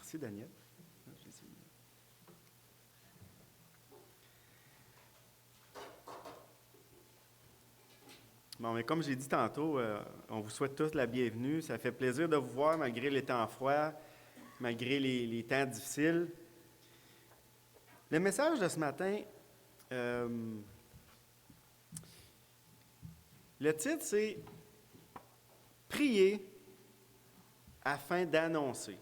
Merci, Daniel. Bon, mais comme j'ai dit tantôt, on vous souhaite tous la bienvenue. Ça fait plaisir de vous voir malgré les temps froids, malgré les temps difficiles. Le message de ce matin, le titre, c'est « Prier afin d'annoncer ».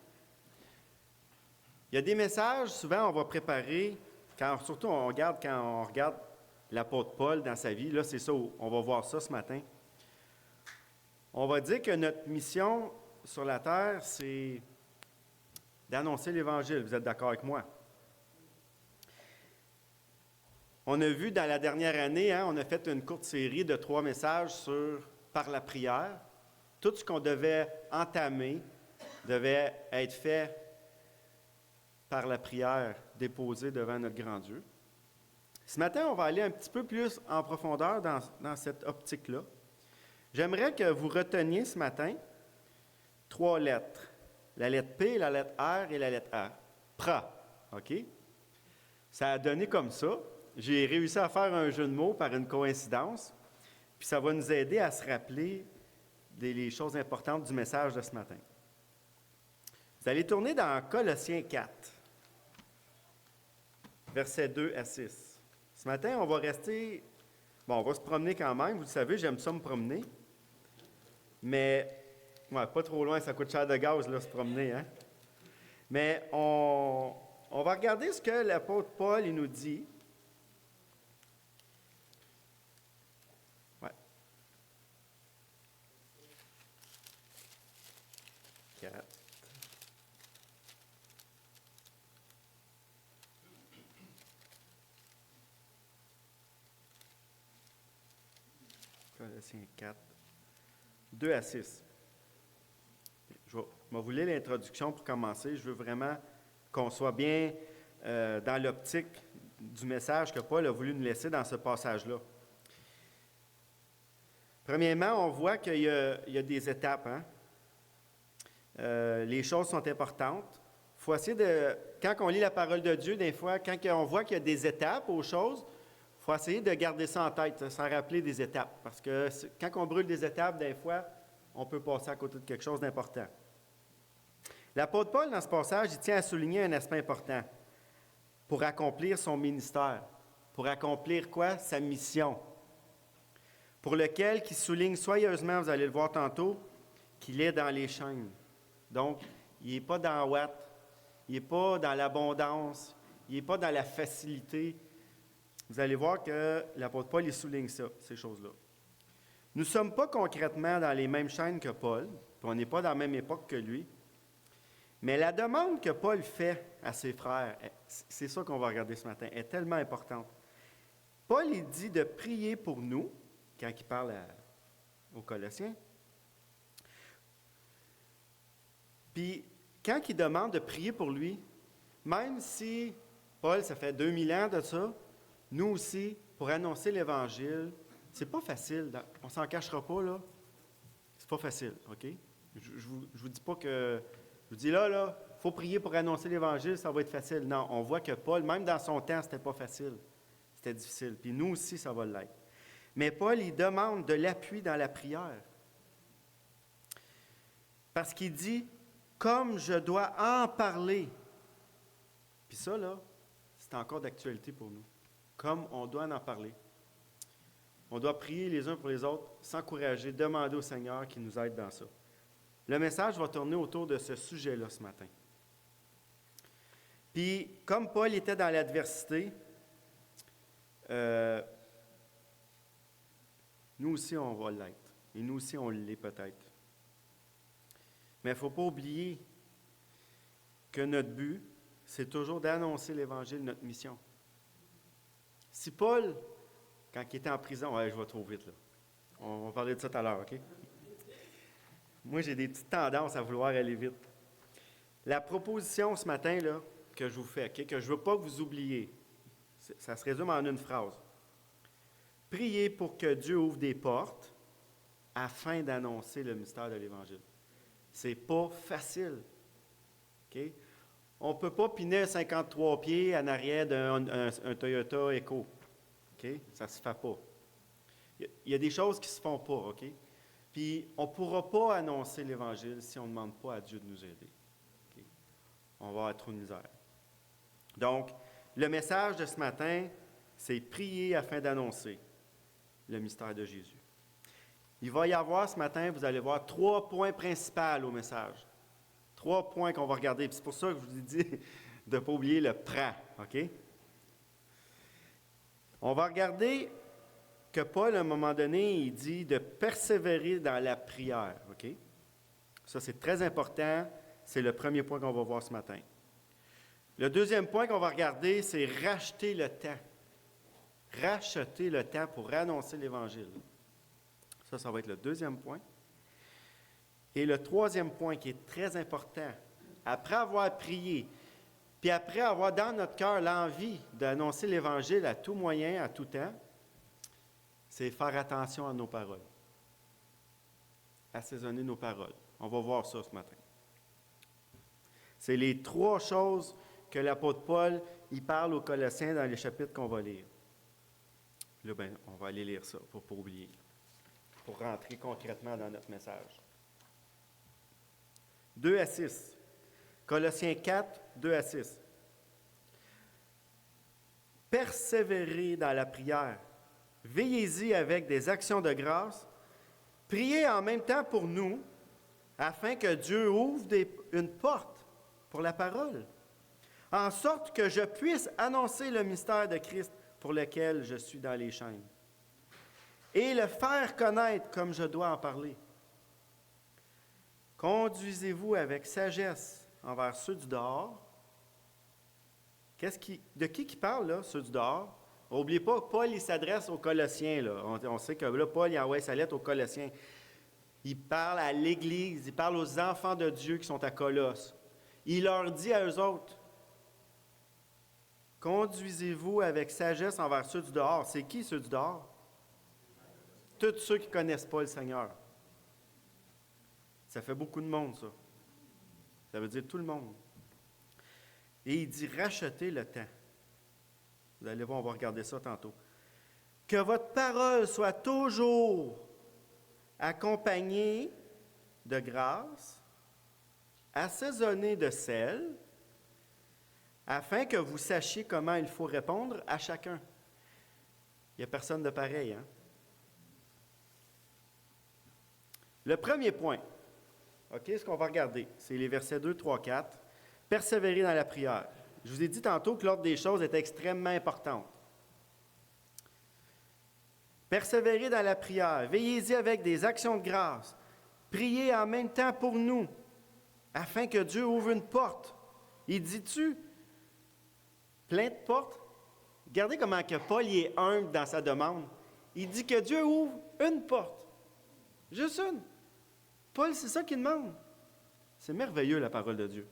Il y a des messages, souvent on va préparer, surtout quand on regarde l'apôtre Paul dans sa vie, là c'est ça, on va voir ça ce matin. On va dire que notre mission sur la terre, c'est d'annoncer l'Évangile. Vous êtes d'accord avec moi? On a vu dans la dernière année, on a fait une courte série de 3 messages par la prière. Tout ce qu'on devait entamer devait être fait par la prière déposée devant notre grand Dieu. Ce matin, on va aller un petit peu plus en profondeur dans cette optique-là. J'aimerais que vous reteniez ce matin 3 lettres. La lettre P, la lettre R et la lettre A. PRA. OK? Ça a donné comme ça. J'ai réussi à faire un jeu de mots par une coïncidence. Puis ça va nous aider à se rappeler les choses importantes du message de ce matin. Vous allez tourner dans Colossiens 4, versets 2 à 6. Ce matin, on va rester... Bon, on va se promener quand même. Vous le savez, j'aime ça me promener. Mais, pas trop loin, ça coûte cher de gaz, là, se promener, hein? Mais on va regarder ce que l'apôtre Paul, il nous dit. Ouais. 4. Colossiens 4, 2 à 6. Je vais vous lire l'introduction pour commencer. Je veux vraiment qu'on soit bien dans l'optique du message que Paul a voulu nous laisser dans ce passage-là. Premièrement, on voit qu'il y a des étapes. Les choses sont importantes. Il faut essayer quand on lit la parole de Dieu, des fois, quand on voit qu'il y a des étapes aux choses, il faut essayer de garder ça en tête, s'en rappeler des étapes. Parce que quand on brûle des étapes, des fois, on peut passer à côté de quelque chose d'important. L'apôtre Paul, dans ce passage, il tient à souligner un aspect important pour accomplir son ministère. Pour accomplir quoi? Sa mission. Pour lequel, qui souligne soigneusement, vous allez le voir tantôt, qu'il est dans les chaînes. Donc, il n'est pas dans Watt, il n'est pas dans l'abondance, il n'est pas dans la facilité. Vous allez voir que l'apôtre Paul, il souligne ça, ces choses-là. Nous ne sommes pas concrètement dans les mêmes chaînes que Paul, puis on n'est pas dans la même époque que lui, mais la demande que Paul fait à ses frères, c'est ça qu'on va regarder ce matin, est tellement importante. Paul, il dit de prier pour nous, quand il parle aux Colossiens. Puis, quand il demande de prier pour lui, même si Paul, ça fait 2000 ans de ça, nous aussi, pour annoncer l'Évangile, c'est pas facile. On s'en cachera pas, là. C'est pas facile, OK? Je vous dis pas que... Je vous dis là, il faut prier pour annoncer l'Évangile, ça va être facile. Non, on voit que Paul, même dans son temps, c'était pas facile. C'était difficile. Puis nous aussi, ça va l'être. Mais Paul, il demande de l'appui dans la prière. Parce qu'il dit, comme je dois en parler. Puis ça, là, c'est encore d'actualité pour nous. Comme on doit en parler. On doit prier les uns pour les autres, s'encourager, demander au Seigneur qu'il nous aide dans ça. Le message va tourner autour de ce sujet-là ce matin. Puis, comme Paul était dans l'adversité, nous aussi, on va l'être. Et nous aussi, on l'est peut-être. Mais il ne faut pas oublier que notre but, c'est toujours d'annoncer l'Évangile, notre mission. Si Paul, quand il était en prison, je vais trop vite là. On va parler de ça tout à l'heure, OK? Moi, j'ai des petites tendances à vouloir aller vite. La proposition ce matin, là, que je vous fais, okay, que je ne veux pas que vous oubliez, ça se résume en une phrase. Priez pour que Dieu ouvre des portes afin d'annoncer le mystère de l'Évangile. C'est pas facile. Okay? on ne peut pas piner 53 pieds en arrière d'un Toyota Echo. OK? Ça ne se fait pas. Il y a des choses qui ne se font pas. OK? Puis, on ne pourra pas annoncer l'Évangile si on ne demande pas à Dieu de nous aider. OK? On va avoir trop de misère. Donc, le message de ce matin, c'est prier afin d'annoncer le mystère de Jésus. Il va y avoir ce matin, vous allez voir, 3 points principaux au message. 3 points qu'on va regarder. Puis c'est pour ça que je vous ai dit de ne pas oublier le prêt. OK? On va regarder que Paul, à un moment donné, il dit de persévérer dans la prière. OK? Ça, c'est très important. C'est le premier point qu'on va voir ce matin. Le deuxième point qu'on va regarder, c'est racheter le temps. Racheter le temps pour annoncer l'Évangile. Ça va être le deuxième point. Et le troisième point qui est très important, après avoir prié, puis après avoir dans notre cœur l'envie d'annoncer l'Évangile à tout moyen, à tout temps, c'est faire attention à nos paroles. Assaisonner nos paroles. On va voir ça ce matin. C'est les 3 choses que l'apôtre Paul, il parle aux Colossiens dans les chapitres qu'on va lire. Là, on va aller lire ça pour ne pas oublier, pour rentrer concrètement dans notre message. 2 à 6. Colossiens 4, 2 à 6. Persévérez dans la prière. Veillez-y avec des actions de grâce. Priez en même temps pour nous, afin que Dieu ouvre une porte pour la parole, en sorte que je puisse annoncer le mystère de Christ pour lequel je suis dans les chaînes, et le faire connaître comme je dois en parler. Conduisez-vous avec sagesse envers ceux du dehors. De qui parle, là, ceux du dehors? N'oubliez pas, Paul, il s'adresse aux Colossiens. Là. On sait que là, Paul, il envoie sa lettre aux Colossiens. Il parle à l'Église, il parle aux enfants de Dieu qui sont à Colosse. Il leur dit à eux autres, conduisez-vous avec sagesse envers ceux du dehors. C'est qui, ceux du dehors? Tous ceux qui ne connaissent pas le Seigneur. Ça fait beaucoup de monde, ça. Ça veut dire tout le monde. Et il dit racheter le temps. Vous allez voir, on va regarder ça tantôt. Que votre parole soit toujours accompagnée de grâce, assaisonnée de sel, afin que vous sachiez comment il faut répondre à chacun. Il n'y a personne de pareil, hein? Le premier point, OK, ce qu'on va regarder, c'est les versets 2, 3, 4. Persévérer dans la prière. Je vous ai dit tantôt que l'ordre des choses est extrêmement importante. Persévérer dans la prière. Veillez-y avec des actions de grâce. Priez en même temps pour nous, afin que Dieu ouvre une porte. Il dit-tu, plein de portes? Regardez comment que Paul est humble dans sa demande. Il dit que Dieu ouvre une porte. Juste une. Paul, c'est ça qu'il demande. C'est merveilleux, la parole de Dieu.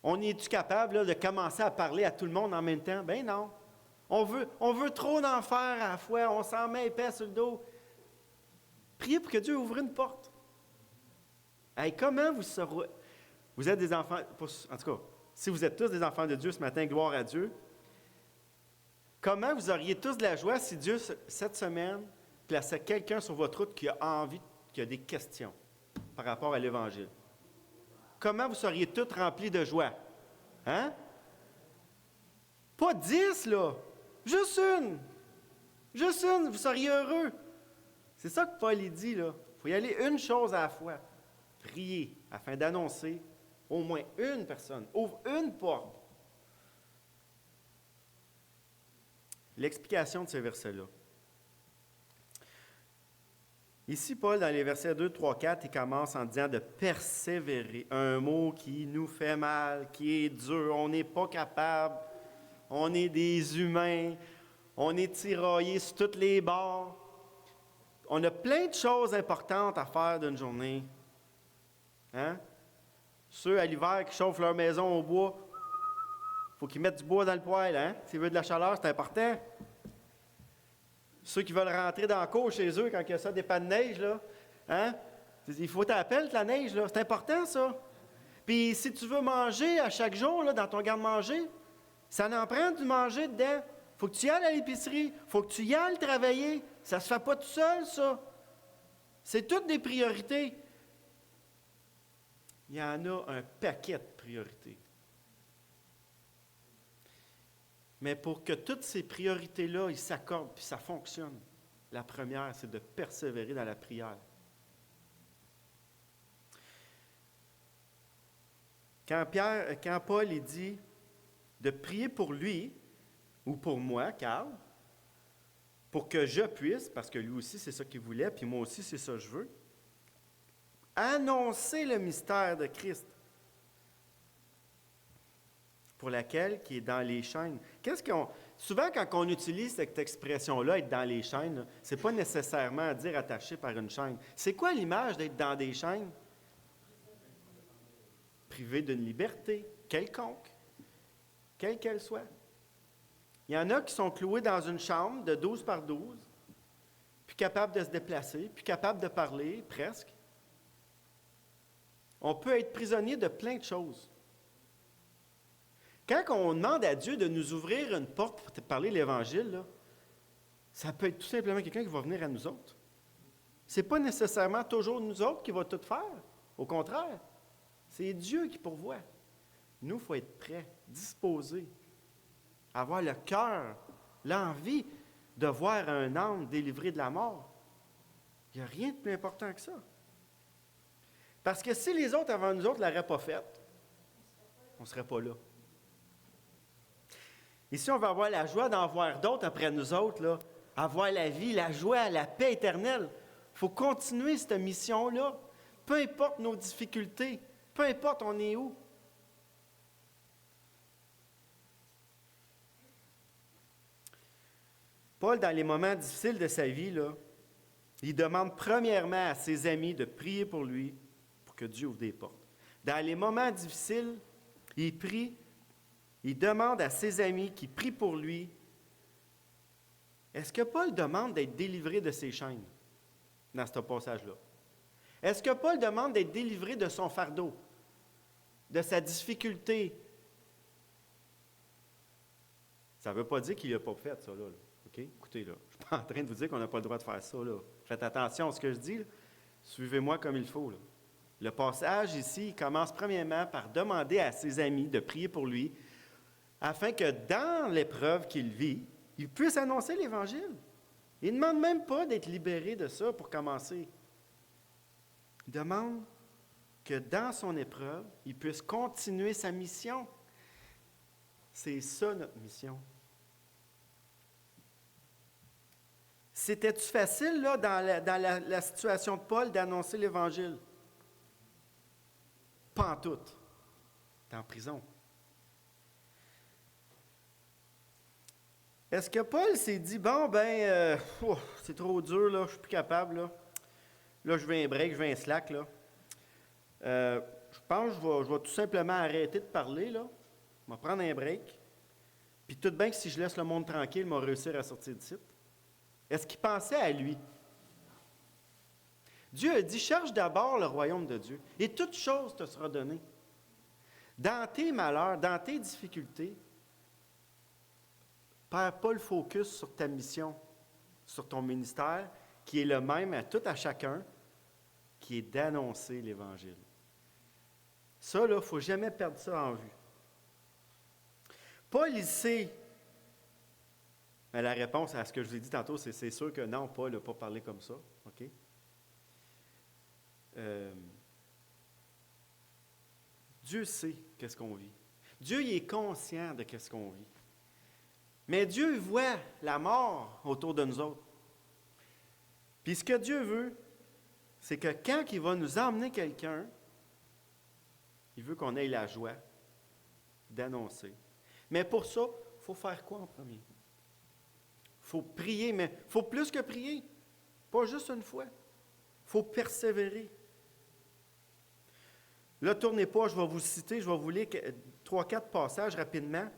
On est-tu capable là, de commencer à parler à tout le monde en même temps? Ben non. On veut trop d'en faire à la fois. On s'en met épais sur le dos. Priez pour que Dieu ouvre une porte. Hey, comment vous saurez... Vous êtes des enfants... En tout cas, si vous êtes tous des enfants de Dieu ce matin, gloire à Dieu. Comment vous auriez tous de la joie si Dieu, cette semaine, plaçait quelqu'un sur votre route qui a envie, qui a des questions par rapport à l'Évangile? Comment vous seriez tous remplis de joie? Hein? Pas 10, là. Juste une. Juste une, vous seriez heureux. C'est ça que Paul dit, là. Il faut y aller une chose à la fois. Prier afin d'annoncer au moins une personne. Ouvre une porte. L'explication de ces versets-là. Ici, Paul, dans les versets 2, 3, 4, il commence en disant de persévérer. Un mot qui nous fait mal, qui est dur. On n'est pas capable. On est des humains. On est tiraillés sur tous les bords. On a plein de choses importantes à faire d'une journée. Hein? Ceux à l'hiver qui chauffent leur maison au bois, il faut qu'ils mettent du bois dans le poêle. Hein? S'ils veulent de la chaleur, c'est important. Ceux qui veulent rentrer dans la cour chez eux quand il y a ça, des pannes de neige, là, hein? Il faut t'appeler la neige, là. C'est important, ça. Puis si tu veux manger à chaque jour là, dans ton garde-manger, ça en prend du manger dedans. Il faut que tu y ailles à l'épicerie. Il faut que tu y ailles travailler. Ça ne se fait pas tout seul, ça. C'est toutes des priorités. Il y en a un paquet de priorités. Mais pour que toutes ces priorités-là, ils s'accordent puis ça fonctionne, la première, c'est de persévérer dans la prière. Quand Paul il dit de prier pour lui ou pour moi, Carl, pour que je puisse, parce que lui aussi c'est ça qu'il voulait, puis moi aussi c'est ça que je veux, annoncer le mystère de Christ, pour laquelle qui est dans les chaînes. Souvent, quand on utilise cette expression-là, être dans les chaînes, ce n'est pas nécessairement dire attaché par une chaîne. C'est quoi l'image d'être dans des chaînes? Privé d'une liberté quelconque, quelle qu'elle soit. Il y en a qui sont cloués dans une chambre de 12 par 12, puis capables de se déplacer, puis capables de parler, presque. On peut être prisonnier de plein de choses. Quand on demande à Dieu de nous ouvrir une porte pour parler l'Évangile, là, ça peut être tout simplement quelqu'un qui va venir à nous autres. Ce n'est pas nécessairement toujours nous autres qui va tout faire. Au contraire, c'est Dieu qui pourvoit. Nous, il faut être prêts, disposés, avoir le cœur, l'envie de voir un âme délivré de la mort. Il n'y a rien de plus important que ça. Parce que si les autres avant nous autres ne l'auraient pas fait, on ne serait pas là. Et si on veut avoir la joie d'en voir d'autres après nous autres, là, avoir la vie, la joie, la paix éternelle, il faut continuer cette mission-là. Peu importe nos difficultés, peu importe on est où. Paul, dans les moments difficiles de sa vie, là, il demande premièrement à ses amis de prier pour lui, pour que Dieu ouvre des portes. Dans les moments difficiles, il prie. Il demande à ses amis qui prient pour lui. Est-ce que Paul demande d'être délivré de ses chaînes dans ce passage-là? Est-ce que Paul demande d'être délivré de son fardeau, de sa difficulté? Ça ne veut pas dire qu'il n'a pas fait ça, là. OK? Écoutez, là, je ne suis pas en train de vous dire qu'on n'a pas le droit de faire ça, là. Faites attention à ce que je dis, là. Suivez-moi comme il faut, là. Le passage ici, il commence premièrement par demander à ses amis de prier pour lui, afin que dans l'épreuve qu'il vit, il puisse annoncer l'Évangile. Il ne demande même pas d'être libéré de ça pour commencer. Il demande que dans son épreuve, il puisse continuer sa mission. C'est ça notre mission. C'était-tu facile, là, dans la situation de Paul, d'annoncer l'Évangile? Pas en tout. Il est en prison. Est-ce que Paul s'est dit, bon, c'est trop dur, là, je ne suis plus capable, là. Là, je veux un break, je veux un slack, là. Je pense que je vais tout simplement arrêter de parler, là. Je vais prendre un break. Puis tout de bien que si je laisse le monde tranquille, il va réussir à sortir du site. Est-ce qu'il pensait à lui? Dieu a dit, cherche d'abord le royaume de Dieu, et toute chose te sera donnée. Dans tes malheurs, dans tes difficultés, perds pas le focus sur ta mission, sur ton ministère, qui est le même à chacun, qui est d'annoncer l'Évangile. Ça, là, il ne faut jamais perdre ça en vue. Paul, il sait, mais la réponse à ce que je vous ai dit tantôt, c'est sûr que non, Paul n'a pas parlé comme ça. OK? Dieu sait qu'est-ce qu'on vit. Dieu il est conscient de qu'est-ce qu'on vit. Mais Dieu voit la mort autour de nous autres. Puis ce que Dieu veut, c'est que quand il va nous emmener quelqu'un, il veut qu'on ait la joie d'annoncer. Mais pour ça, il faut faire quoi en premier? Il faut prier, mais il faut plus que prier. Pas juste une fois. Il faut persévérer. Là, tournez pas, je vais vous citer, je vais vous lire 3-4 passages rapidement.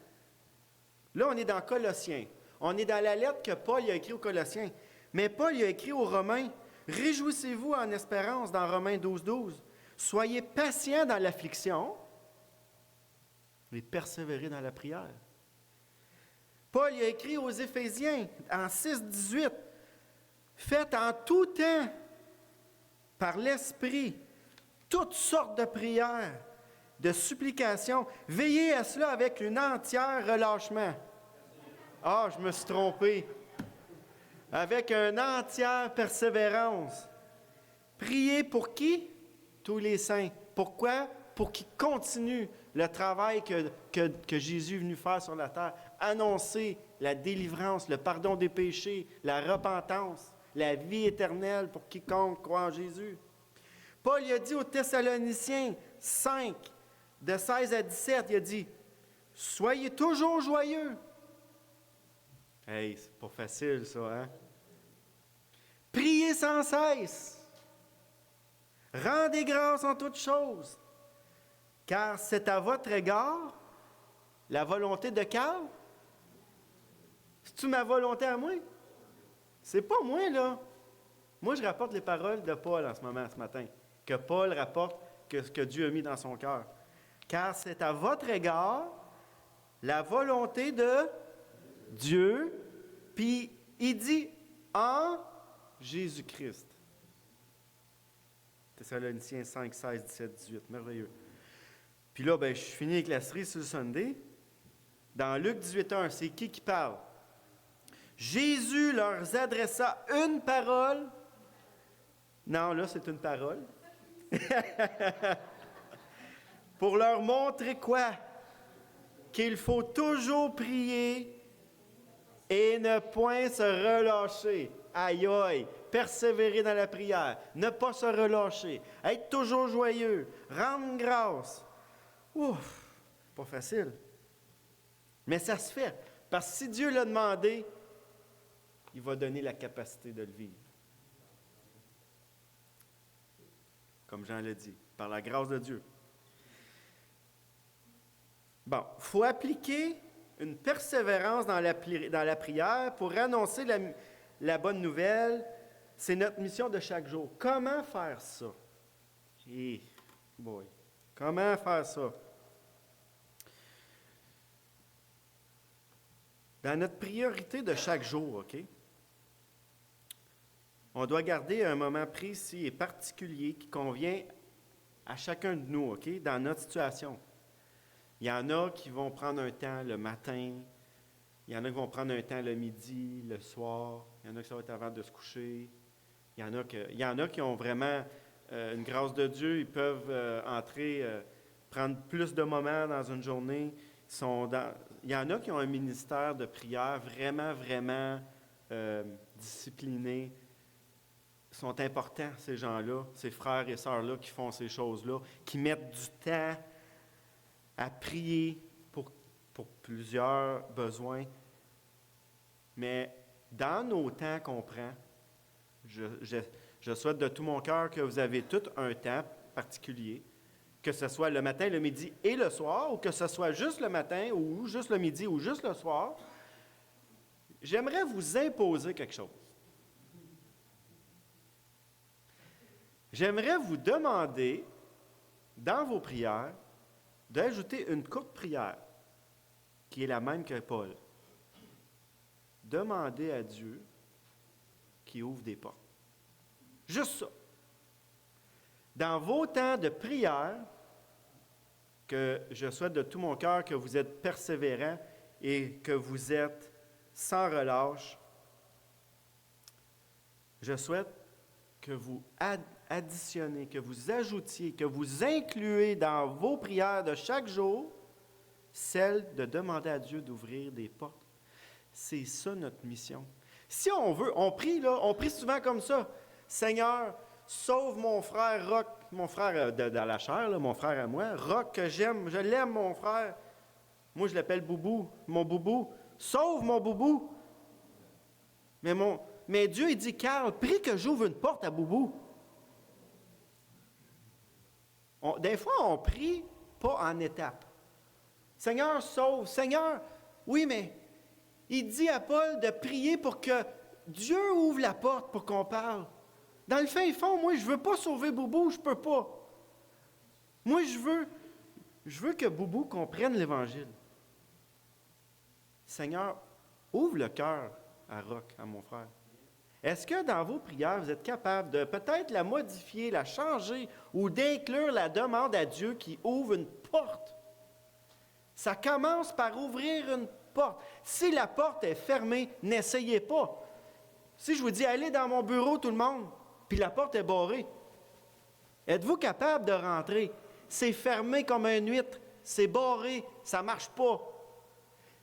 Là, on est dans Colossiens. On est dans la lettre que Paul a écrite aux Colossiens. Mais Paul a écrit aux Romains, « Réjouissez-vous en espérance » dans Romains 12, 12. Soyez patients dans l'affliction et persévérez dans la prière. Paul il a écrit aux Éphésiens en 6,18 « Faites en tout temps, par l'Esprit, toutes sortes de prières, de supplications. Veillez à cela avec une entière relâchement. » Ah, je me suis trompé. Avec une entière persévérance. Priez pour qui? Tous les saints. Pourquoi? Pour qu'ils continuent le travail que Jésus est venu faire sur la terre. Annoncer la délivrance, le pardon des péchés, la repentance, la vie éternelle pour quiconque croit en Jésus. Paul il a dit aux Thessaloniciens 5, de 16 à 17, il a dit « Soyez toujours joyeux. » Hey, c'est pas facile ça, hein? « Priez sans cesse. Rendez grâce en toutes choses. Car c'est à votre égard la volonté de Carl. » C'est-tu ma volonté à moi? C'est pas moi, là. Moi, je rapporte les paroles de Paul en ce moment, ce matin. Que Paul rapporte ce que Dieu a mis dans son cœur. Car c'est à votre égard la volonté de Dieu, puis il dit en Jésus-Christ. Thessaloniciens 5, 16, 17, 18. Merveilleux. Puis là, je finis avec la série sur le Sunday. Dans Luc 18, 1, c'est qui parle? Jésus leur adressa une parole. Non, là, c'est une parole. Pour leur montrer quoi? Qu'il faut toujours prier et ne point se relâcher. Aïe, aïe! Persévérer dans la prière, ne pas se relâcher, être toujours joyeux, rendre grâce. Ouf! Pas facile. Mais ça se fait. Parce que si Dieu l'a demandé, il va donner la capacité de le vivre. Comme Jean l'a dit, par la grâce de Dieu. Bon, il faut appliquer une persévérance dans la prière pour annoncer la bonne nouvelle. C'est notre mission de chaque jour. Comment faire ça? Comment faire ça? Dans notre priorité de chaque jour, OK? On doit garder un moment précis et particulier qui convient à chacun de nous, OK? Dans notre situation. Il y en a qui vont prendre un temps le matin, il y en a qui vont prendre un temps le midi, le soir, il y en a qui ça va être avant de se coucher, il y en a qui ont vraiment une grâce de Dieu, ils peuvent prendre plus de moments dans une journée. Il y en a qui ont un ministère de prière vraiment, vraiment discipliné. Ils sont importants, ces gens-là, ces frères et sœurs-là qui font ces choses-là, qui mettent du temps à prier pour plusieurs besoins. Mais dans nos temps qu'on prend, je souhaite de tout mon cœur que vous avez tout un temps particulier, que ce soit le matin, le midi et le soir, ou que ce soit juste le matin, ou juste le midi, ou juste le soir. J'aimerais vous imposer quelque chose. J'aimerais vous demander, dans vos prières, d'ajouter une courte prière, qui est la même que Paul. Demandez à Dieu qui ouvre des portes. Juste ça. Dans vos temps de prière, que je souhaite de tout mon cœur que vous êtes persévérants et que vous êtes sans relâche, je souhaite que vous additionnez, que vous ajoutiez, que vous incluez dans vos prières de chaque jour celle de demander à Dieu d'ouvrir des portes. C'est ça notre mission. Si on veut, on prie souvent comme ça. Seigneur, sauve mon frère Roch, mon frère dans la chair, là, mon frère à moi, Roch que j'aime, je l'aime mon frère. Moi je l'appelle Boubou, mon Boubou. Sauve mon Boubou. Mais Dieu il dit, Carl, prie que j'ouvre une porte à Boubou. Des fois on prie pas en étapes. Seigneur, sauve. Seigneur, oui, mais il dit à Paul de prier pour que Dieu ouvre la porte pour qu'on parle. Dans le fin fond, moi, je ne veux pas sauver Boubou, je ne peux pas. Moi, je veux que Boubou comprenne l'Évangile. Seigneur, ouvre le cœur à Roch, à mon frère. Est-ce que dans vos prières, vous êtes capable de peut-être la modifier, la changer ou d'inclure la demande à Dieu qui ouvre une porte? Ça commence par ouvrir une porte. Si la porte est fermée, n'essayez pas. Si je vous dis, allez dans mon bureau, tout le monde, puis la porte est barrée, êtes-vous capable de rentrer? C'est fermé comme une huître, c'est barré, ça ne marche pas.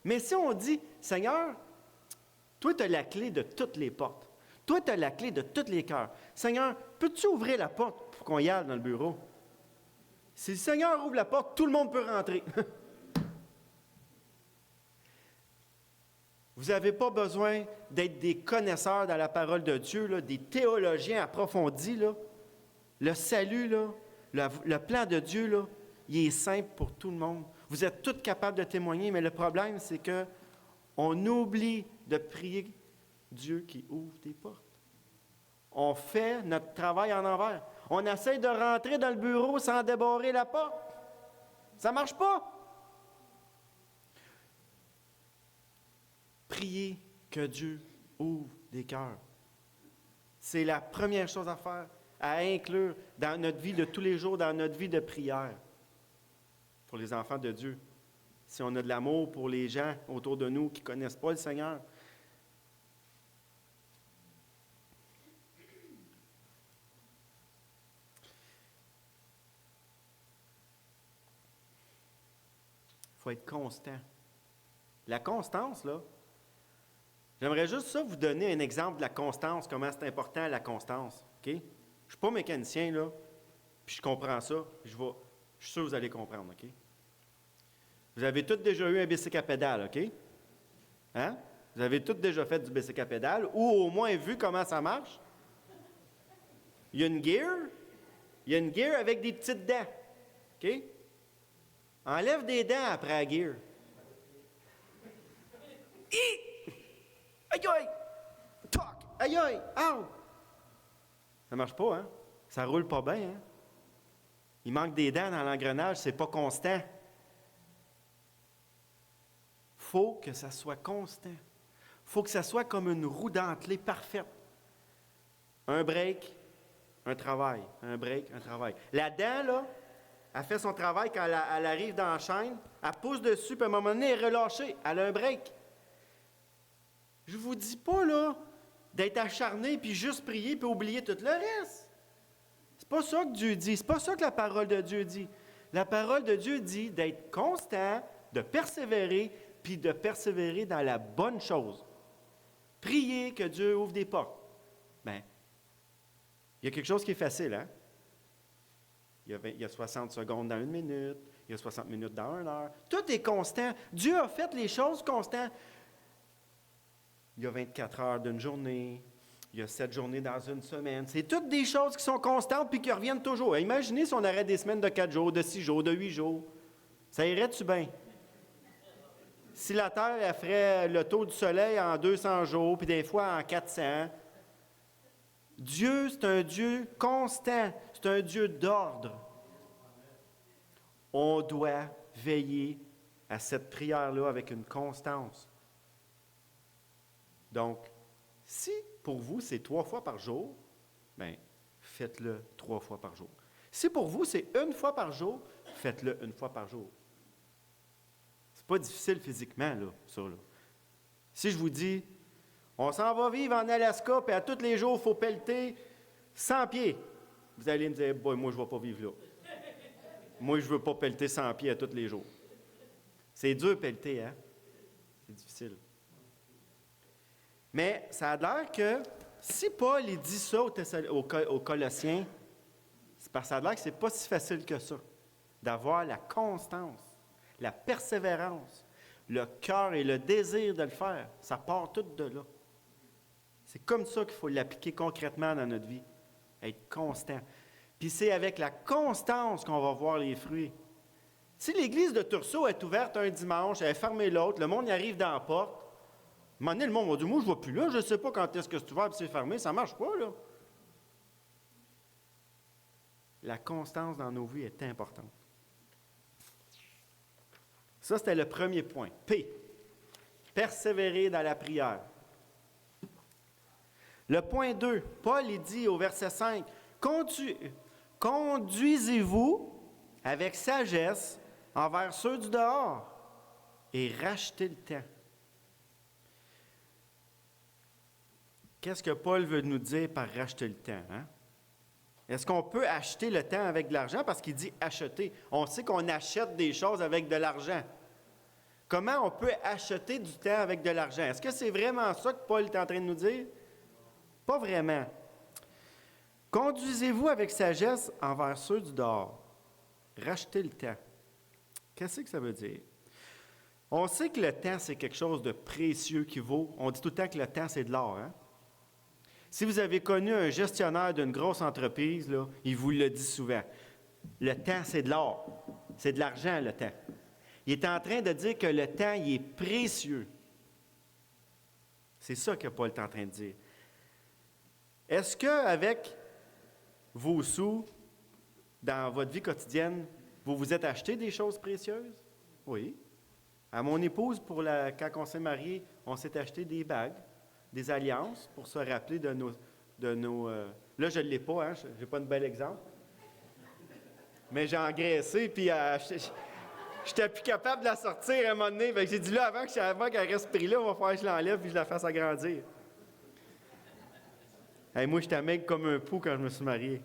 Mais si on dit, Seigneur, toi, tu as la clé de toutes les portes. Toi, tu as la clé de tous les cœurs. Seigneur, peux-tu ouvrir la porte pour qu'on y aille dans le bureau? Si le Seigneur ouvre la porte, tout le monde peut rentrer. Vous n'avez pas besoin d'être des connaisseurs dans la parole de Dieu, là, des théologiens approfondis. Là. Le salut, là, le plan de Dieu, là, il est simple pour tout le monde. Vous êtes tous capables de témoigner, mais le problème, c'est qu'on oublie de prier Dieu qui ouvre des portes. On fait notre travail en envers. On essaie de rentrer dans le bureau sans débarrer la porte. Ça ne marche pas. Priez que Dieu ouvre des cœurs. C'est la première chose à faire, à inclure dans notre vie de tous les jours, dans notre vie de prière pour les enfants de Dieu. Si on a de l'amour pour les gens autour de nous qui ne connaissent pas le Seigneur, il faut être constant. La constance, là, j'aimerais juste ça vous donner un exemple de la constance, comment c'est important la constance. OK? Je ne suis pas mécanicien, là, puis je comprends ça. Je suis sûr que vous allez comprendre, OK? Vous avez tous déjà eu un bicycle à pédale, OK? Hein? Vous avez tous déjà fait du bicycle à pédale, ou au moins vu comment ça marche. Il y a une gear avec des petites dents, OK? Enlève des dents après la gear. Aïe aïe! Toc! Aïe aïe! Ow! Ça marche pas, hein? Ça roule pas bien, hein? Il manque des dents dans l'engrenage, c'est pas constant. Faut que ça soit constant. Faut que ça soit comme une roue dentelée parfaite. Un break, un travail. Un break, un travail. La dent, là, elle fait son travail quand elle arrive dans la chaîne, elle pousse dessus, puis à un moment donné, elle est relâchée. Elle a un break. Je ne vous dis pas, là, d'être acharné, puis juste prier, puis oublier tout le reste. C'est pas ça que Dieu dit. C'est pas ça que la parole de Dieu dit. La parole de Dieu dit d'être constant, de persévérer, puis de persévérer dans la bonne chose. Prier que Dieu ouvre des portes. Bien, il y a quelque chose qui est facile, hein? Il y a 60 secondes dans 1 minute, il y a 60 minutes dans 1 heure. Tout est constant. Dieu a fait les choses constantes. Il y a 24 heures d'une journée, il y a 7 journées dans une semaine. C'est toutes des choses qui sont constantes puis qui reviennent toujours. Imaginez si on aurait des semaines de 4 jours, de 6 jours, de 8 jours. Ça irait-tu bien? Si la Terre, elle ferait le tour du Soleil en 200 jours, puis des fois en 400, Dieu, c'est un Dieu constant, c'est un Dieu d'ordre. On doit veiller à cette prière-là avec une constance. Donc, si pour vous, c'est 3 fois par jour, bien, faites-le 3 fois par jour. Si pour vous, c'est 1 fois par jour, faites-le 1 fois par jour. C'est pas difficile physiquement, là, ça, là. Si je vous dis, on s'en va vivre en Alaska, puis à tous les jours, il faut pelleter 100 pieds, vous allez me dire, boy, moi, je ne vais pas vivre là. Moi, je ne veux pas pelleter 100 pieds à tous les jours. C'est dur pelleter, hein? C'est difficile. Mais ça a l'air que si Paul il dit ça aux Colossiens, c'est parce que ça a l'air que ce n'est pas si facile que ça, d'avoir la constance, la persévérance, le cœur et le désir de le faire. Ça part tout de là. C'est comme ça qu'il faut l'appliquer concrètement dans notre vie, être constant. Puis c'est avec la constance qu'on va voir les fruits. Si l'église de Tursault est ouverte un dimanche, elle est fermée l'autre, le monde y arrive dans la porte, à un moment donné, le monde va dire, moi, je ne vais plus là, je ne sais pas quand est-ce que c'est ouvert et c'est fermé, ça ne marche pas, là. La constance dans nos vies est importante. Ça, c'était le premier point. P. Persévérer dans la prière. Le point 2, Paul il dit au verset 5, conduisez-vous avec sagesse envers ceux du dehors et rachetez le temps. Qu'est-ce que Paul veut nous dire par racheter le temps? Hein? Est-ce qu'on peut acheter le temps avec de l'argent? Parce qu'il dit acheter. On sait qu'on achète des choses avec de l'argent. Comment on peut acheter du temps avec de l'argent? Est-ce que c'est vraiment ça que Paul est en train de nous dire? Pas vraiment. Conduisez-vous avec sagesse envers ceux du dehors. Rachetez le temps. Qu'est-ce que ça veut dire? On sait que le temps, c'est quelque chose de précieux qui vaut. On dit tout le temps que le temps, c'est de l'or. Hein? Si vous avez connu un gestionnaire d'une grosse entreprise, là, il vous le dit souvent. Le temps, c'est de l'or. C'est de l'argent, le temps. Il est en train de dire que le temps, il est précieux. C'est ça que Paul est en train de dire. Est-ce qu'avec vos sous, dans votre vie quotidienne, vous vous êtes acheté des choses précieuses? Oui. À mon épouse, quand on s'est mariés, on s'est acheté des bagues, des alliances, pour se rappeler de nos là, je ne l'ai pas, hein, je n'ai pas de bel exemple. Mais j'ai engraissé, puis j'étais plus capable de la sortir à un moment donné. J'ai dit là, avant qu'elle reste prise là, il va falloir que je l'enlève puis je la fasse agrandir. Hey, moi, j'étais maigre comme un pou quand je me suis marié.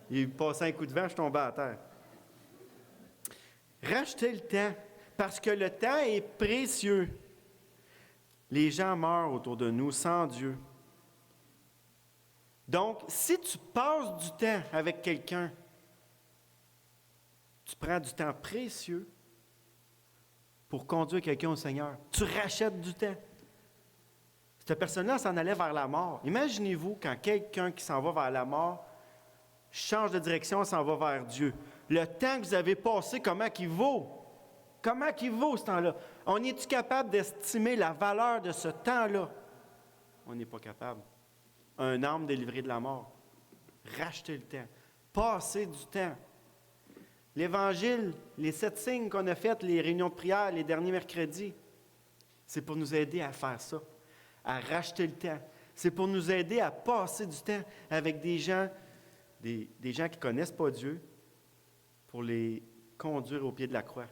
Il passait un coup de vent, je tombais à terre. Rachetez le temps, parce que le temps est précieux. Les gens meurent autour de nous sans Dieu. Donc, si tu passes du temps avec quelqu'un, tu prends du temps précieux pour conduire quelqu'un au Seigneur. Tu rachètes du temps. Cette personne-là s'en allait vers la mort. Imaginez-vous quand quelqu'un qui s'en va vers la mort change de direction et s'en va vers Dieu. Le temps que vous avez passé, comment qu'il vaut? Comment qu'il vaut ce temps-là? On est-tu capable d'estimer la valeur de ce temps-là? On n'est pas capable. Un âme délivrée de la mort. Racheter le temps. Passer du temps. L'Évangile, les 7 signes qu'on a fait, les réunions de prière, les derniers mercredis, c'est pour nous aider à faire ça, à racheter le temps. C'est pour nous aider à passer du temps avec des gens qui ne connaissent pas Dieu, pour les conduire au pied de la croix.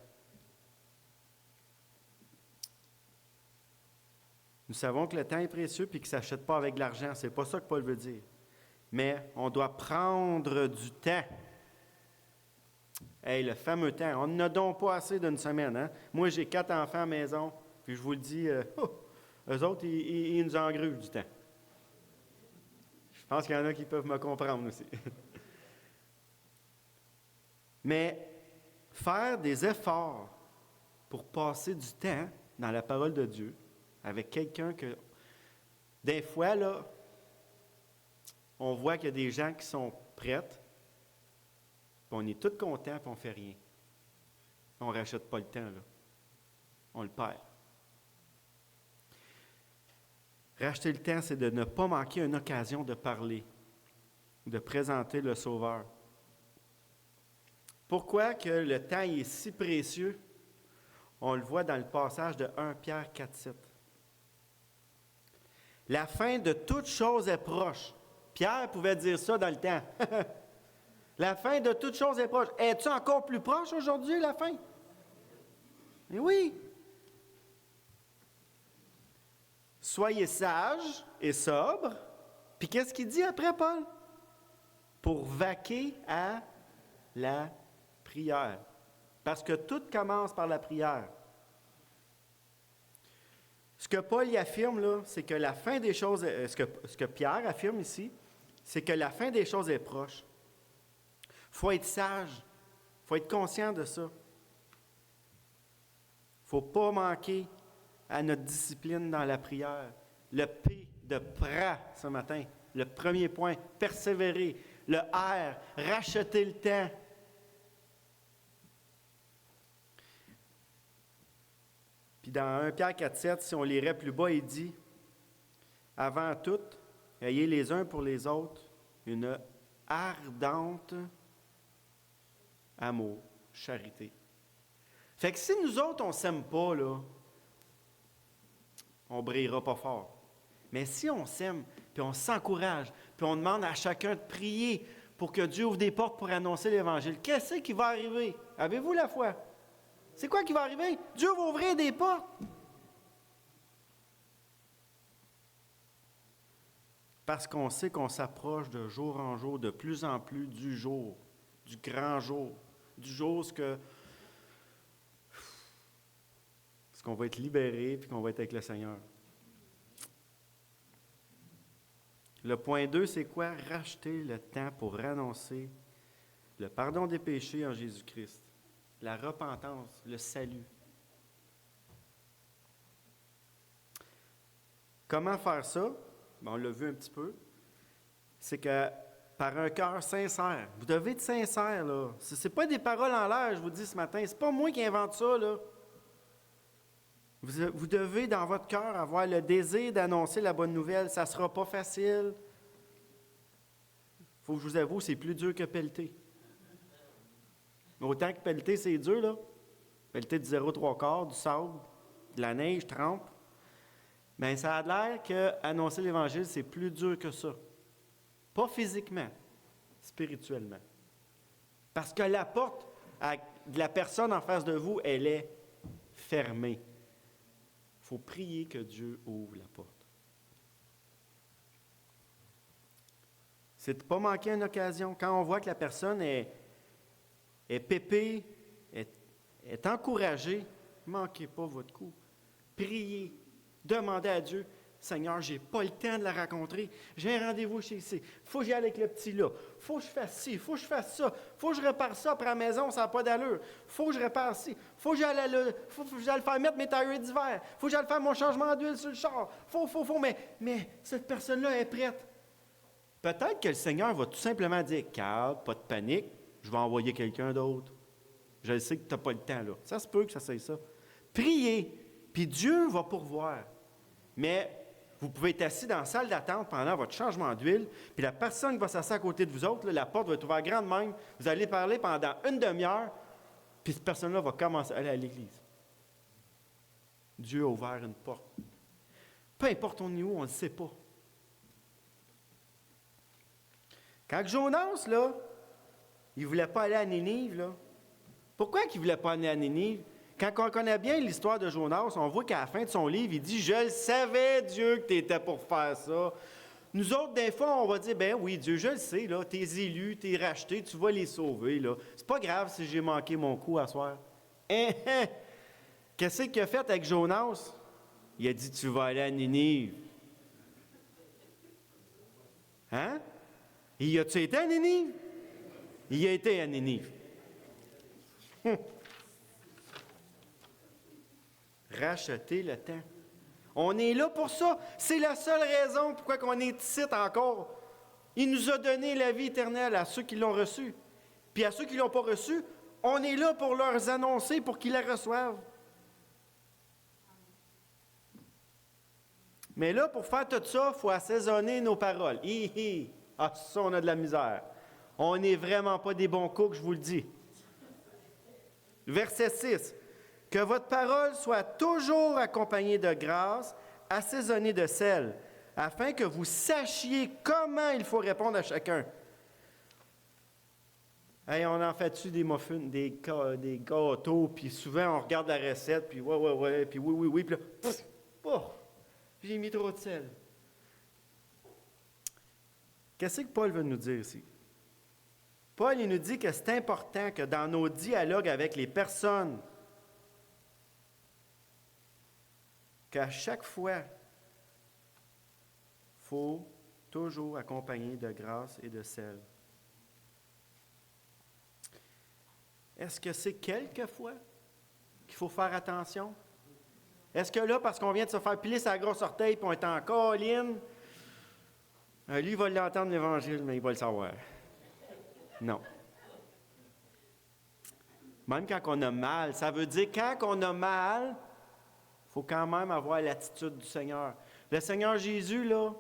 Nous savons que le temps est précieux et qu'il ne s'achète pas avec de l'argent. Ce n'est pas ça que Paul veut dire. Mais on doit prendre du temps. Hey, le fameux temps. On n'a donc pas assez d'une semaine. Hein? Moi, j'ai 4 enfants à la maison, puis je vous le dis, eux autres, ils nous engruent du temps. Je pense qu'il y en a qui peuvent me comprendre aussi. Mais faire des efforts pour passer du temps dans la parole de Dieu avec quelqu'un que, des fois, là, on voit qu'il y a des gens qui sont prêts, puis on est tous contents, puis on ne fait rien. On ne rachète pas le temps, là. On le perd. Racheter le temps, c'est de ne pas manquer une occasion de parler, de présenter le Sauveur. Pourquoi que le temps est si précieux? On le voit dans le passage de 1 Pierre 4,7. La fin de toute chose est proche. Pierre pouvait dire ça dans le temps. La fin de toute chose est proche. Es-tu encore plus proche aujourd'hui, la fin? Mais oui. Soyez sages et sobres. Puis qu'est-ce qu'il dit après, Paul? Pour vaquer à la prière. Parce que tout commence par la prière. Ce que Paul y affirme, là, c'est que la fin des choses, ce que Pierre affirme ici, c'est que la fin des choses est proche. Il faut être sage. Il faut être conscient de ça. Il ne faut pas manquer à notre discipline dans la prière. Le P de pra ce matin, le premier point, persévérer. Le R, racheter le temps. Puis dans 1 Pierre 4,7, si on lirait plus bas, il dit « Avant tout, ayez les uns pour les autres une ardente amour, charité. Fait que si nous autres, on ne s'aime pas, là, on ne brillera pas fort. Mais si on s'aime, puis on s'encourage, puis on demande à chacun de prier pour que Dieu ouvre des portes pour annoncer l'Évangile, qu'est-ce qui va arriver? Avez-vous la foi? C'est quoi qui va arriver? Dieu va ouvrir des portes. Parce qu'on sait qu'on s'approche de jour en jour, de plus en plus du jour, du grand jour, du jour qu'on va être libéré puis qu'on va être avec le Seigneur. Le point 2, c'est quoi? Racheter le temps pour annoncer le pardon des péchés en Jésus-Christ, la repentance, le salut. Comment faire ça? Bien, on l'a vu un petit peu. C'est que par un cœur sincère. Vous devez être sincère, là. Ce n'est pas des paroles en l'air, je vous dis ce matin. Ce n'est pas moi qui invente ça, là. Vous devez, dans votre cœur, avoir le désir d'annoncer la bonne nouvelle. Ça ne sera pas facile. Il faut que je vous avoue, c'est plus dur que pelleter. Autant que pelleter, c'est dur, là. Pelleter du 0,3, du sable, de la neige, trempe. Bien, ça a l'air qu'annoncer l'Évangile, c'est plus dur que ça. Pas physiquement, spirituellement. Parce que la porte de la personne en face de vous, elle est fermée. Il faut prier que Dieu ouvre la porte. C'est de ne pas manquer une occasion. Quand on voit que la personne est pépée, est encouragée, ne manquez pas votre coup. Priez, demandez à Dieu, Seigneur, je n'ai pas le temps de la rencontrer. J'ai un rendez-vous chez ici. Il faut que j'y aille avec le petit là. Il faut que je fasse ci, il faut que je fasse ça. Il faut que je répare ça après la maison, ça n'a pas d'allure. Il faut que je répare ci. Il faut que j'aille faire mettre mes tailleurs d'hiver. Il faut que j'aille faire mon changement d'huile sur le char. Mais cette personne-là est prête. Peut-être que le Seigneur va tout simplement dire, calme, pas de panique, je vais envoyer quelqu'un d'autre. Je sais que tu n'as pas le temps là. Ça se peut que ça soit ça. Priez, puis Dieu va pourvoir. Mais vous pouvez être assis dans la salle d'attente pendant votre changement d'huile, puis la personne qui va s'asseoir à côté de vous autres, là, la porte va être ouverte grande même, vous allez parler pendant une demi-heure, puis cette personne-là va commencer à aller à l'église. Dieu a ouvert une porte. Peu importe on est où, on ne le sait pas. Quand Jonas, là, il ne voulait pas aller à Ninive, là, pourquoi il ne voulait pas aller à Ninive? Quand on connaît bien l'histoire de Jonas, on voit qu'à la fin de son livre, il dit « Je le savais, Dieu, que tu étais pour faire ça. » Nous autres, des fois, on va dire « Ben oui, Dieu, je le sais, là, t'es élu, t'es racheté, tu vas les sauver. Là. C'est pas grave si j'ai manqué mon coup à soir. » Qu'est-ce qu'il a fait avec Jonas? Il a dit « Tu vas aller à Ninive. » Hein? Il a-tu été à Ninive? Il a été à Ninive. Racheter le temps. On est là pour ça. C'est la seule raison pourquoi on est ici encore. Il nous a donné la vie éternelle à ceux qui l'ont reçue. Puis à ceux qui ne l'ont pas reçue, on est là pour leur annoncer, pour qu'ils la reçoivent. Mais là, pour faire tout ça, il faut assaisonner nos paroles. Ah, ça, on a de la misère. On n'est vraiment pas des bons cooks, je vous le dis. Verset 6. Que votre parole soit toujours accompagnée de grâce, assaisonnée de sel, afin que vous sachiez comment il faut répondre à chacun. Hey, on en fait-tu des muffins, des gâteaux, puis souvent on regarde la recette, puis ouais, puis oui, puis là, j'ai mis trop de sel. Qu'est-ce que Paul veut nous dire ici? Paul, il nous dit que c'est important que dans nos dialogues avec les personnes, qu'à chaque fois, il faut toujours accompagner de grâce et de sel. Est-ce que c'est quelquefois qu'il faut faire attention? Est-ce que là, parce qu'on vient de se faire piler sa grosse orteil et on est en colline, lui, il va l'entendre l'Évangile, mais il va le savoir. Non. Même quand on a mal, ça veut dire quand on a mal, il faut quand même avoir l'attitude du Seigneur. Le Seigneur Jésus, là,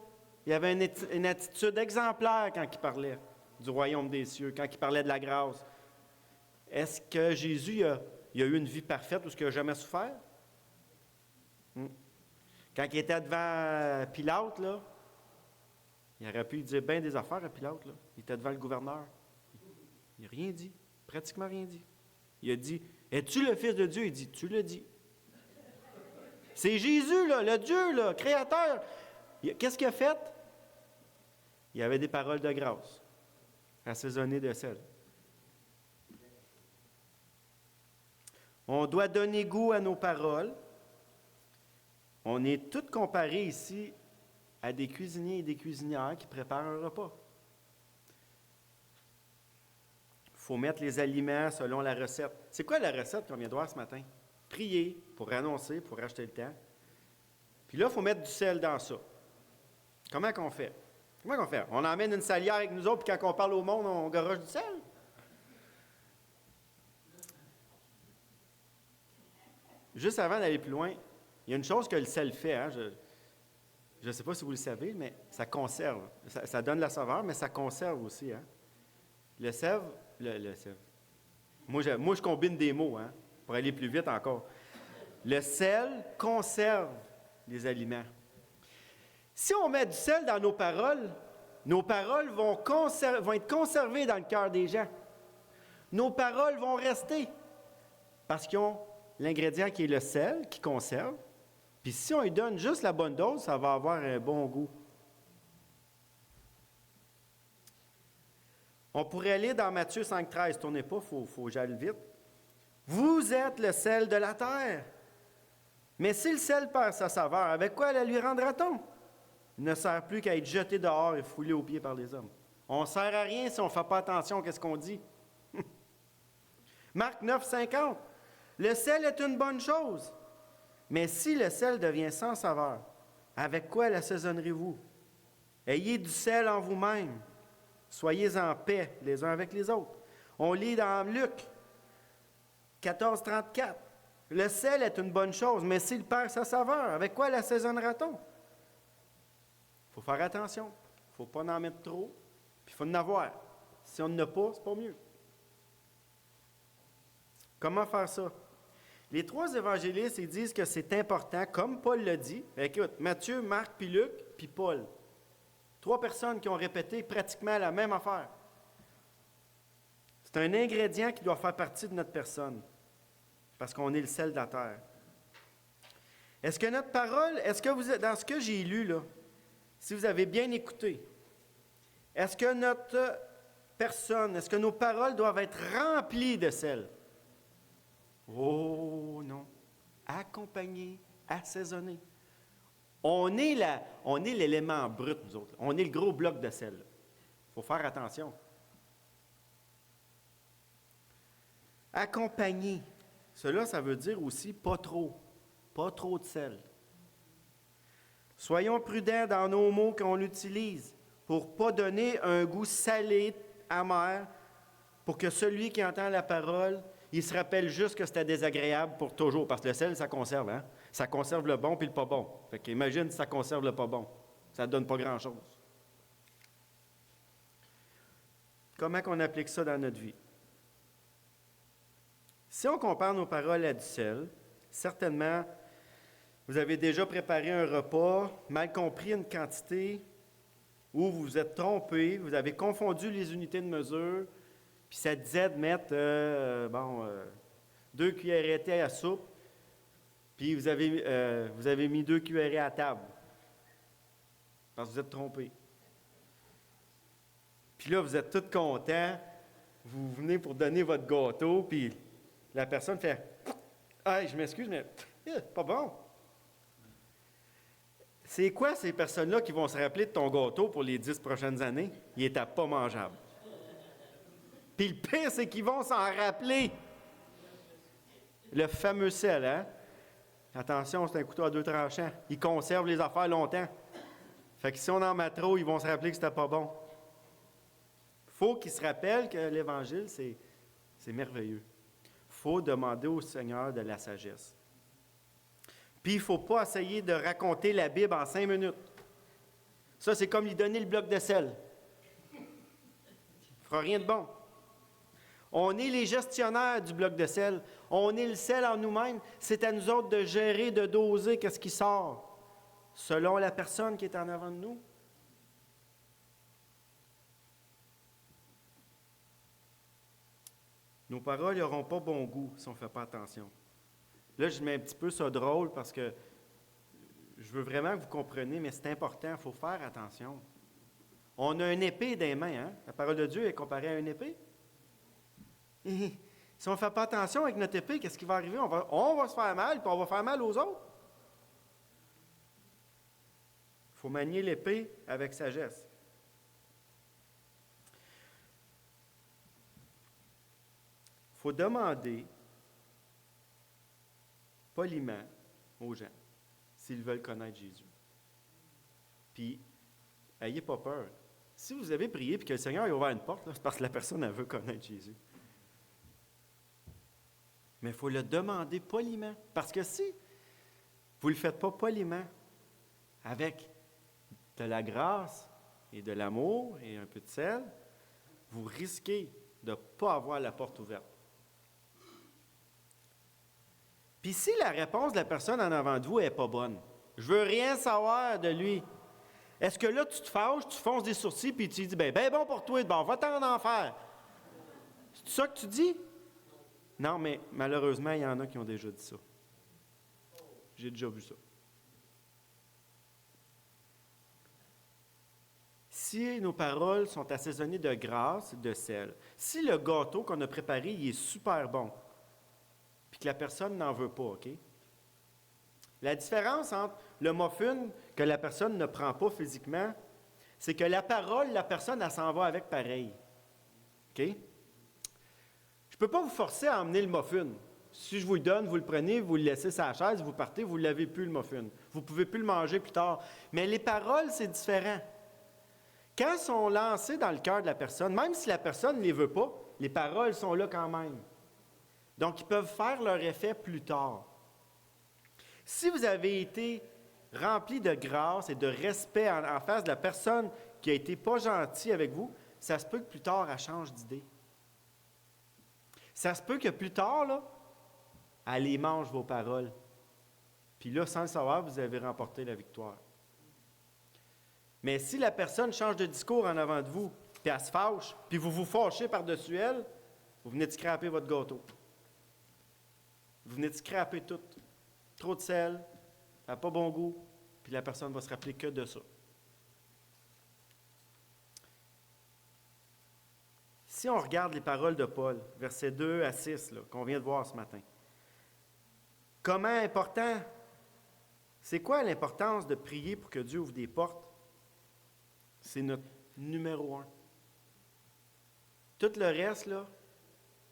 il avait une attitude exemplaire quand il parlait du royaume des cieux, quand il parlait de la grâce. Est-ce que Jésus il a eu une vie parfaite ou est-ce qu'il n'a jamais souffert? Quand il était devant Pilate, là, il aurait pu dire bien des affaires à Pilate. Là. Il était devant le gouverneur. Il n'a rien dit, pratiquement rien dit. Il a dit, « Es-tu le Fils de Dieu? » Il dit, « Tu le dis. » C'est Jésus, là, le Dieu, là, créateur. Qu'est-ce qu'il a fait? Il y avait des paroles de grâce, assaisonnées de sel. On doit donner goût à nos paroles. On est tous comparés ici à des cuisiniers et des cuisinières qui préparent un repas. Il faut mettre les aliments selon la recette. C'est quoi la recette qu'on vient de voir ce matin? Prier pour annoncer, pour acheter le temps. Puis là, il faut mettre du sel dans ça. Comment qu'on fait? Comment qu'on fait? On emmène une salière avec nous autres, puis quand on parle au monde, on garoche du sel? Juste avant d'aller plus loin, il y a une chose que le sel fait. Hein? Je ne sais pas si vous le savez, mais ça conserve. Ça donne la saveur, mais ça conserve aussi. Hein? Le sel. Moi, je combine des mots hein, pour aller plus vite encore. Le sel conserve les aliments. Si on met du sel dans nos paroles vont être conservées dans le cœur des gens. Nos paroles vont rester parce qu'ils ont l'ingrédient qui est le sel, qui conserve. Puis si on lui donne juste la bonne dose, ça va avoir un bon goût. On pourrait aller dans Matthieu 5,13. Tournez pas, faut que j'aille vite. Vous êtes le sel de la terre. Mais si le sel perd sa saveur, avec quoi la lui rendra-t-on? Il ne sert plus qu'à être jeté dehors et foulé aux pieds par les hommes. On ne sert à rien si on ne fait pas attention à ce qu'on dit. Marc 9,50. Le sel est une bonne chose. Mais si le sel devient sans saveur, avec quoi l'assaisonnerez-vous? Ayez du sel en vous-même. Soyez en paix les uns avec les autres. On lit dans Luc 14,34. Le sel est une bonne chose, mais s'il perd sa saveur, avec quoi l'assaisonnera-t-on? Il faut faire attention. Il ne faut pas en mettre trop, puis il faut en avoir. Si on n'en a pas, c'est pas mieux. Comment faire ça? Les trois évangélistes, ils disent que c'est important, comme Paul l'a dit. Écoute, Matthieu, Marc, puis Luc, puis Paul. Trois personnes qui ont répété pratiquement la même affaire. C'est un ingrédient qui doit faire partie de notre personne, parce qu'on est le sel de la terre. Est-ce que notre parole, dans ce que j'ai lu, là, si vous avez bien écouté, est-ce que notre personne, est-ce que nos paroles doivent être remplies de sel? Oh non. Accompagné, assaisonné. On est l'élément brut, nous autres. On est le gros bloc de sel. Il faut faire attention. Accompagné. Cela, ça veut dire aussi pas trop. Pas trop de sel. Soyons prudents dans nos mots qu'on utilise pour ne pas donner un goût salé, amer, pour que celui qui entend la parole, il se rappelle juste que c'était désagréable pour toujours, parce que le sel, ça conserve, hein? Ça conserve le bon puis le pas bon. Fait qu'imagine si ça conserve le pas bon. Ça ne donne pas grand-chose. Comment qu'on applique ça dans notre vie? Si on compare nos paroles à du sel, certainement, vous avez déjà préparé un repas, mal compris une quantité, ou vous vous êtes trompé, vous avez confondu les unités de mesure, puis ça disait de mettre 2 cuillerées thé à soupe, puis vous avez mis 2 cuillerées à table, parce que vous êtes trompé. Puis là, vous êtes tous contents, vous venez pour donner votre gâteau, puis la personne fait « Hey, je m'excuse, mais pas bon! » C'est quoi ces personnes-là qui vont se rappeler de ton gâteau pour les 10 prochaines années? Il n'était pas mangeable. Puis le pire, c'est qu'ils vont s'en rappeler. Le fameux sel, hein? Attention, c'est un couteau à 2 tranchants. Il conserve les affaires longtemps. Fait que si on en met trop, ils vont se rappeler que c'était pas bon. Il faut qu'ils se rappellent que l'Évangile, c'est merveilleux. Il faut demander au Seigneur de la sagesse. Puis il ne faut pas essayer de raconter la Bible en 5 minutes. Ça, c'est comme lui donner le bloc de sel. Il ne fera rien de bon. On est les gestionnaires du bloc de sel. On est le sel en nous-mêmes. C'est à nous autres de gérer, de doser qu'est-ce qui sort, selon la personne qui est en avant de nous. Nos paroles n'auront pas bon goût si on ne fait pas attention. Là, je mets un petit peu ça drôle parce que je veux vraiment que vous compreniez, mais c'est important, il faut faire attention. On a une épée dans les mains, hein? La parole de Dieu est comparée à une épée. Et si on ne fait pas attention avec notre épée, qu'est-ce qui va arriver? On va se faire mal, puis on va faire mal aux autres. Il faut manier l'épée avec sagesse. Il faut demander poliment aux gens s'ils veulent connaître Jésus. Puis, n'ayez pas peur. Si vous avez prié et que le Seigneur a ouvert une porte, là, c'est parce que la personne elle veut connaître Jésus. Mais il faut le demander poliment. Parce que si vous ne le faites pas poliment, avec de la grâce et de l'amour et un peu de sel, vous risquez de ne pas avoir la porte ouverte. Puis si la réponse de la personne en avant de vous n'est pas bonne, je veux rien savoir de lui, est-ce que là, tu te fâches, tu fonces des sourcils, puis tu dis, ben bon pour toi, bon, va-t'en en enfer. C'est ça que tu dis? Non, mais malheureusement, il y en a qui ont déjà dit ça. J'ai déjà vu ça. Si nos paroles sont assaisonnées de grâce et de sel, si le gâteau qu'on a préparé, il est super bon, puis que la personne n'en veut pas, OK? La différence entre le muffin que la personne ne prend pas physiquement, c'est que la parole, la personne, elle s'en va avec pareil. OK? Je ne peux pas vous forcer à emmener le muffin. Si je vous le donne, vous le prenez, vous le laissez sur la chaise, vous partez, vous ne l'avez plus, le muffin. Vous ne pouvez plus le manger plus tard. Mais les paroles, c'est différent. Quand elles sont lancées dans le cœur de la personne, même si la personne ne les veut pas, les paroles sont là quand même. Donc, ils peuvent faire leur effet plus tard. Si vous avez été rempli de grâce et de respect en face de la personne qui a été pas gentille avec vous, ça se peut que plus tard, elle change d'idée. Ça se peut que plus tard, là, elle les mange vos paroles. Puis là, sans le savoir, vous avez remporté la victoire. Mais si la personne change de discours en avant de vous, puis elle se fâche, puis vous vous fâchez par-dessus elle, vous venez de scraper votre gâteau. Vous venez de scraper tout. Trop de sel, ça n'a pas bon goût, puis la personne va se rappeler que de ça. Si on regarde les paroles de Paul, versets 2 à 6, là, qu'on vient de voir ce matin, comment important, c'est quoi l'importance de prier pour que Dieu ouvre des portes? C'est notre numéro 1. Tout le reste, là,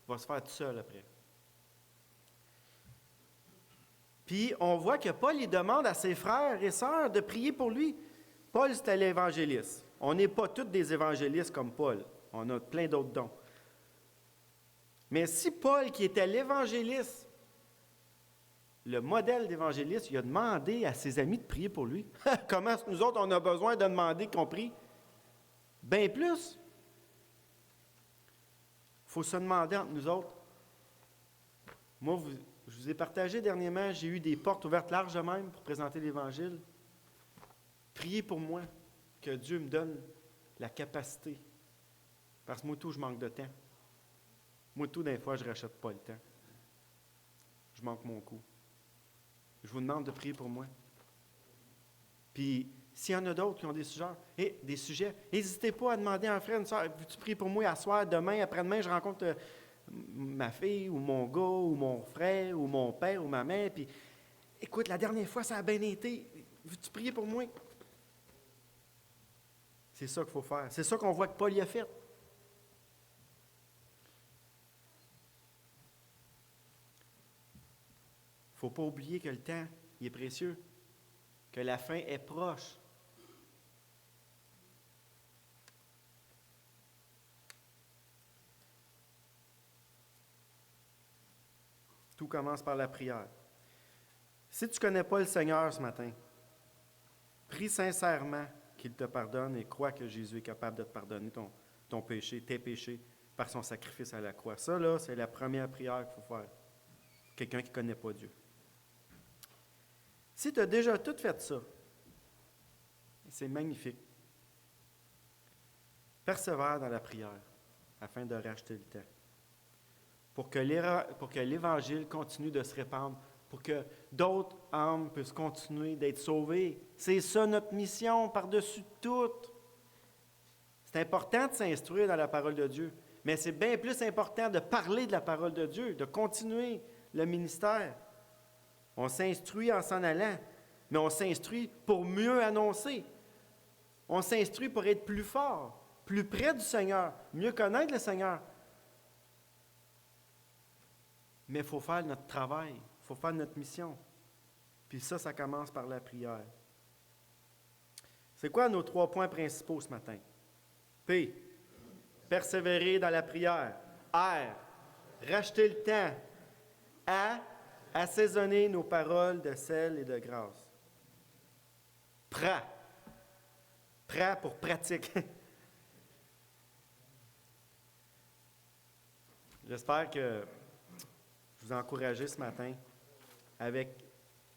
va se faire tout seul après. Puis, on voit que Paul, il demande à ses frères et sœurs de prier pour lui. Paul, c'était l'évangéliste. On n'est pas tous des évangélistes comme Paul. On a plein d'autres dons. Mais si Paul, qui était l'évangéliste, le modèle d'évangéliste, il a demandé à ses amis de prier pour lui, comment est-ce que nous autres, on a besoin de demander qu'on prie? Bien plus. Il faut se demander entre nous autres. Moi, je vous ai partagé dernièrement, j'ai eu des portes ouvertes larges même pour présenter l'Évangile. Priez pour moi, que Dieu me donne la capacité. Parce que moi, tout, je manque de temps. Moi, tout, des fois, je ne rachète pas le temps. Je manque mon coup. Je vous demande de prier pour moi. Puis, s'il y en a d'autres qui ont des sujets, n'hésitez pas à demander à un frère, une soeur, veux-tu prier pour moi à soir, demain, après-demain, je rencontre ma fille, ou mon gars, ou mon frère, ou mon père, ou ma mère, puis écoute, la dernière fois, ça a bien été. Veux-tu prier pour moi? C'est ça qu'il faut faire. C'est ça qu'on voit que Paul y a fait. Il ne faut pas oublier que le temps, il est précieux, que la fin est proche. Tout commence par la prière. Si tu ne connais pas le Seigneur ce matin, prie sincèrement qu'il te pardonne et crois que Jésus est capable de te pardonner ton péché, tes péchés, par son sacrifice à la croix. Ça, là, c'est la première prière qu'il faut faire. Quelqu'un qui ne connaît pas Dieu. Si tu as déjà tout fait ça, c'est magnifique. Persévère dans la prière afin de racheter le temps. Pour que l'Évangile continue de se répandre, pour que d'autres âmes puissent continuer d'être sauvées. C'est ça notre mission par-dessus tout. C'est important de s'instruire dans la parole de Dieu, mais c'est bien plus important de parler de la parole de Dieu, de continuer le ministère. On s'instruit en s'en allant, mais on s'instruit pour mieux annoncer. On s'instruit pour être plus fort, plus près du Seigneur, mieux connaître le Seigneur. Mais il faut faire notre travail, il faut faire notre mission. Puis ça commence par la prière. C'est quoi nos 3 points principaux ce matin? P, persévérer dans la prière. R, racheter le temps. A, assaisonner nos paroles de sel et de grâce. Prêt pour pratique. J'espère que je vous ai encouragé ce matin avec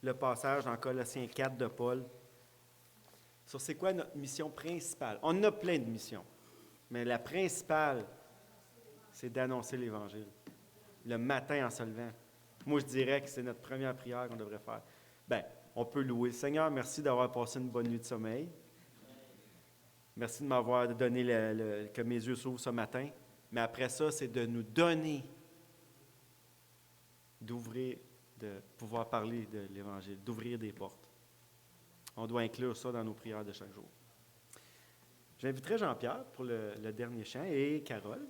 le passage dans Colossiens 4 de Paul sur c'est quoi notre mission principale. On a plein de missions, mais la principale, c'est d'annoncer l'Évangile. Le matin en se levant. Moi, je dirais que c'est notre première prière qu'on devrait faire. Bien, on peut louer. Seigneur, merci d'avoir passé une bonne nuit de sommeil. Merci de m'avoir donné que mes yeux s'ouvrent ce matin. Mais après ça, c'est de nous donner, d'ouvrir, de pouvoir parler de l'Évangile, d'ouvrir des portes. On doit inclure ça dans nos prières de chaque jour. J'inviterai Jean-Pierre pour le dernier chant et Carole.